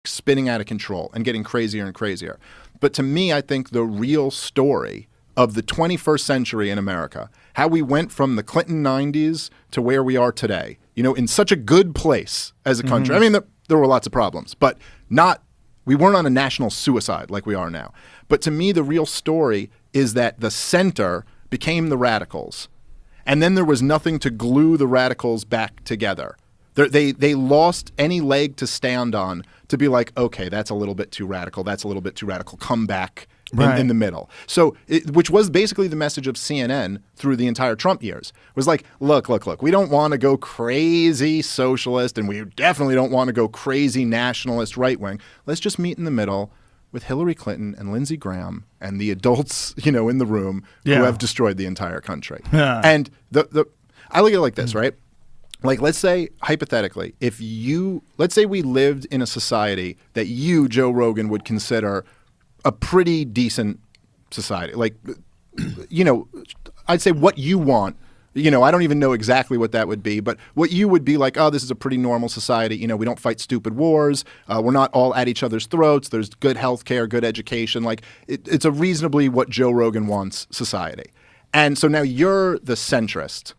spinning out of control and getting crazier and crazier. But to me, I think the real story of the 21st century in America, how we went from the Clinton 90s to where we are today, in such a good place as a country. I mean, there were lots of problems, but we weren't on a national suicide like we are now. But to me, the real story is that the center became the radicals, and then there was nothing to glue the radicals back together. They lost any leg to stand on to be like, okay, that's a little bit too radical. That's a little bit too radical. Come back in the middle. So, which was basically the message of CNN through the entire Trump years. Was like, look. We don't want to go crazy socialist, and we definitely don't want to go crazy nationalist right wing. Let's just meet in the middle with Hillary Clinton and Lindsey Graham and the adults, in the room who have destroyed the entire country. Yeah. And I look at it like this, right? Like, let's say, hypothetically, let's say we lived in a society that you, Joe Rogan, would consider a pretty decent society. Like, I'd say what you want, I don't even know exactly what that would be, but what you would be like, oh, this is a pretty normal society. We don't fight stupid wars. We're not all at each other's throats. There's good health care, good education. Like, it's a reasonably what Joe Rogan wants society. And so now you're the centrist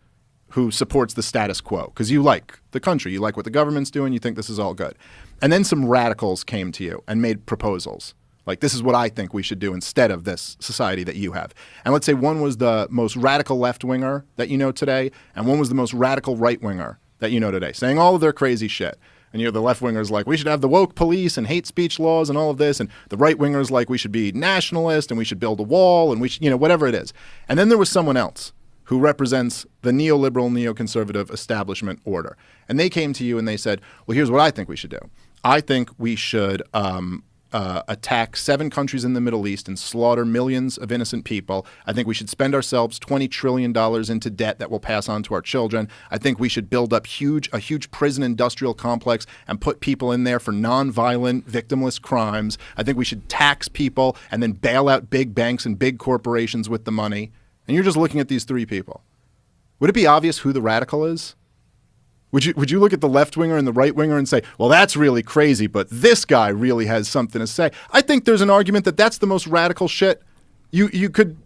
who supports the status quo because you like the country, you like what the government's doing, you think this is all good. And then some radicals came to you and made proposals. Like, this is what I think we should do instead of this society that you have. And let's say one was the most radical left-winger that you know today, and one was the most radical right-winger that you know today, saying all of their crazy shit. And the left-wingers like, we should have the woke police and hate speech laws and all of this. And the right-wingers like, we should be nationalist and we should build a wall and we should, whatever it is. And then there was someone else who represents the neoliberal, neoconservative establishment order. And they came to you and they said, well, here's what I think we should do. I think we should attack 7 countries in the Middle East and slaughter millions of innocent people. I think we should spend ourselves $20 trillion into debt that will pass on to our children. I think we should build up a huge prison industrial complex and put people in there for nonviolent, victimless crimes. I think we should tax people and then bail out big banks and big corporations with the money. And you're just looking at these 3 people. Would it be obvious who the radical is? Would you look at the left-winger and the right-winger and say, well, that's really crazy, but this guy really has something to say? I think there's an argument that that's the most radical shit you could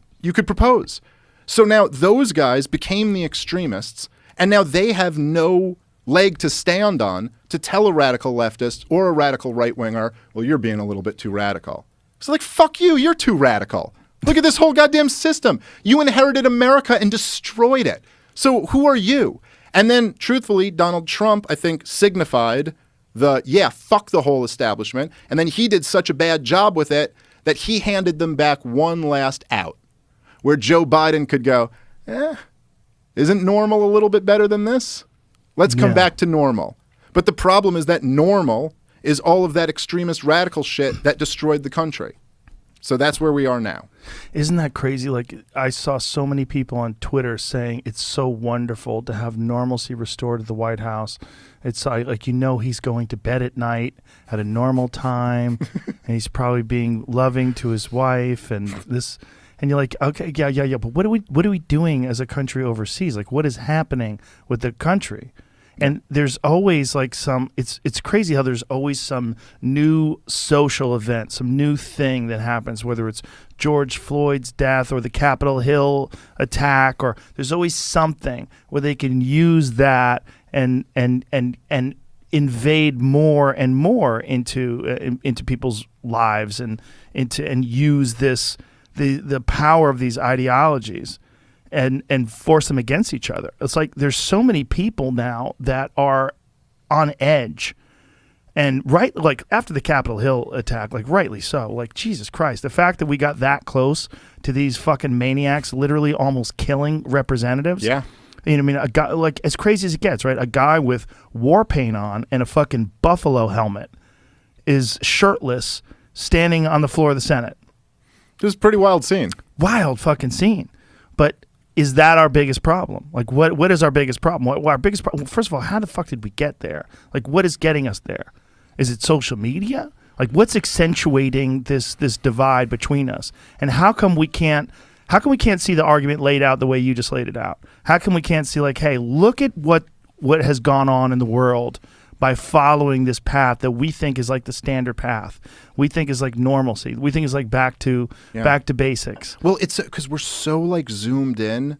propose. So now those guys became the extremists, and now they have no leg to stand on to tell a radical leftist or a radical right-winger, well, you're being a little bit too radical. It's like, fuck you, you're too radical. Look at this whole goddamn system. You inherited America and destroyed it. So who are you? And then, truthfully, Donald Trump, I think, signified fuck the whole establishment. And then he did such a bad job with it that he handed them back one last out, where Joe Biden could go, isn't normal a little bit better than this? Let's come back to normal. But the problem is that normal is all of that extremist radical shit that destroyed the country. So that's where we are now. Isn't that crazy? Like, I saw so many people on Twitter saying it's so wonderful to have normalcy restored at the White House. It's like, he's going to bed at night at a normal time, and he's probably being loving to his wife, and you're like, okay, yeah. But what are we doing as a country overseas? Like, what is happening with the country? And there's always like it's crazy how there's always some new social event, some new thing that happens, whether it's George Floyd's death or the Capitol Hill attack, or there's always something where they can use that and invade more and more into people's lives and use the power of these ideologies and force them against each other. It's like there's so many people now that are on edge. And like after the Capitol Hill attack, like rightly so, like Jesus Christ, the fact that we got that close to these fucking maniacs literally almost killing representatives. Yeah. I mean, a guy, like, as crazy as it gets, right? A guy with war paint on and a fucking buffalo helmet is shirtless standing on the floor of the Senate. It was a pretty wild scene. Wild fucking scene. But is that our biggest problem? Like, what is our biggest problem? What our biggest problem? First of all, how the fuck did we get there? Like, what is getting us there? Is it social media? Like, what's accentuating this divide between us? And how come we can't see the argument laid out the way you just laid it out? How come we can't see, like, hey, look at what has gone on in the world by following this path that we think is like the standard path. We think is like normalcy. We think is like back to basics. Well, it's because we're so like zoomed in.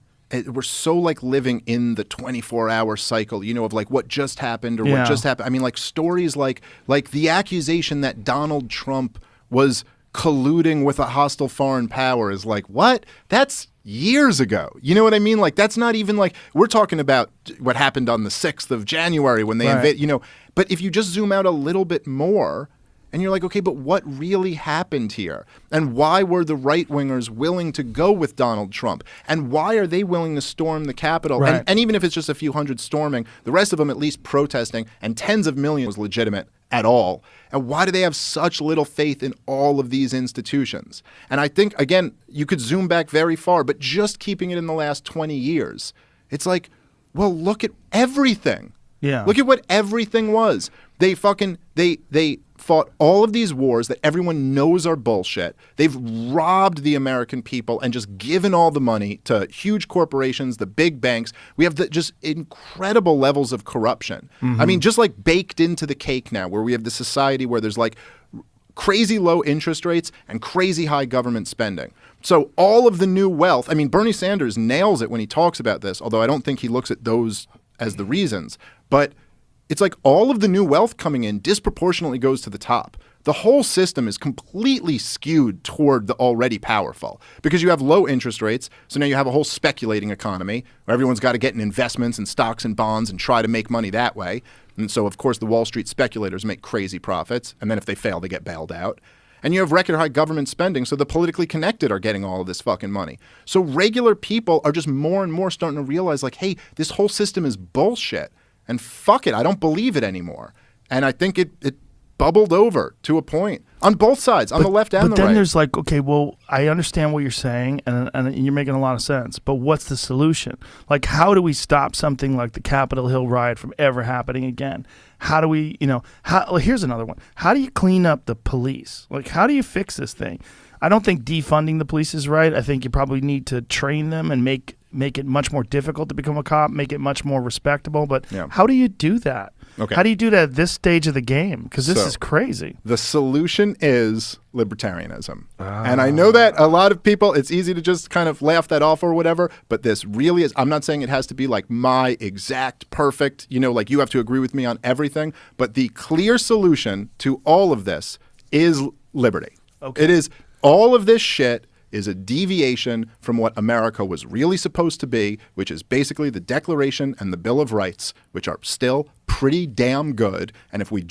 We're so like living in the 24-hour cycle, you know, of like what just happened or what just happened. I mean, like stories like the accusation that Donald Trump was colluding with a hostile foreign power is like, what? That's years ago. You know what I mean? Like, that's not even like, we're talking about what happened on the 6th of January when they invaded, you know. But if you just zoom out a little bit more, and you're like, okay, but what really happened here? And why were the right-wingers willing to go with Donald Trump? And why are they willing to storm the Capitol? Right. And even if it's just a few hundred storming, the rest of them at least protesting, and tens of millions was legitimate at all. And why do they have such little faith in all of these institutions? And I think, again, you could zoom back very far, but just keeping it in the last 20 years, it's like, well, look at everything. Yeah. Look at what everything was. They fought all of these wars that everyone knows are bullshit. They've robbed the American people and just given all the money to huge corporations, the big banks. We have just incredible levels of corruption. I mean, just like baked into the cake now, where we have the society where there's like crazy low interest rates and crazy high government spending. So all of the new wealth, I mean, Bernie Sanders nails it when he talks about this, although I don't think he looks at those as the reasons. But it's like all of the new wealth coming in disproportionately goes to the top. The whole system is completely skewed toward the already powerful because you have low interest rates. So now you have a whole speculating economy where everyone's got to get in investments and stocks and bonds and try to make money that way. And so, of course, the Wall Street speculators make crazy profits. And then if they fail, they get bailed out. And you have record high government spending. So the politically connected are getting all of this fucking money. So regular people are just more and more starting to realize like, hey, this whole system is bullshit. And fuck it, I don't believe it anymore. And I think it bubbled over to a point on both sides, on the left and the right. But then there's like, okay, well, I understand what you're saying, and you're making a lot of sense. But what's the solution? Like, how do we stop something like the Capitol Hill riot from ever happening again? How do we, well, here's another one. How do you clean up the police? Like, how do you fix this thing? I don't think defunding the police is right. I think you probably need to train them and make it much more difficult to become a cop, make it much more respectable. But how do you do that? Okay. How do you do that at this stage of the game? Because this is crazy. The solution is libertarianism. And I know that a lot of people, it's easy to just kind of laugh that off or whatever, but this really is, I'm not saying it has to be like my exact perfect, like you have to agree with me on everything, but the clear solution to all of this is liberty. Okay. It is, all of this shit is a deviation from what America was really supposed to be, which is basically the Declaration and the Bill of Rights, which are still pretty damn good. And if we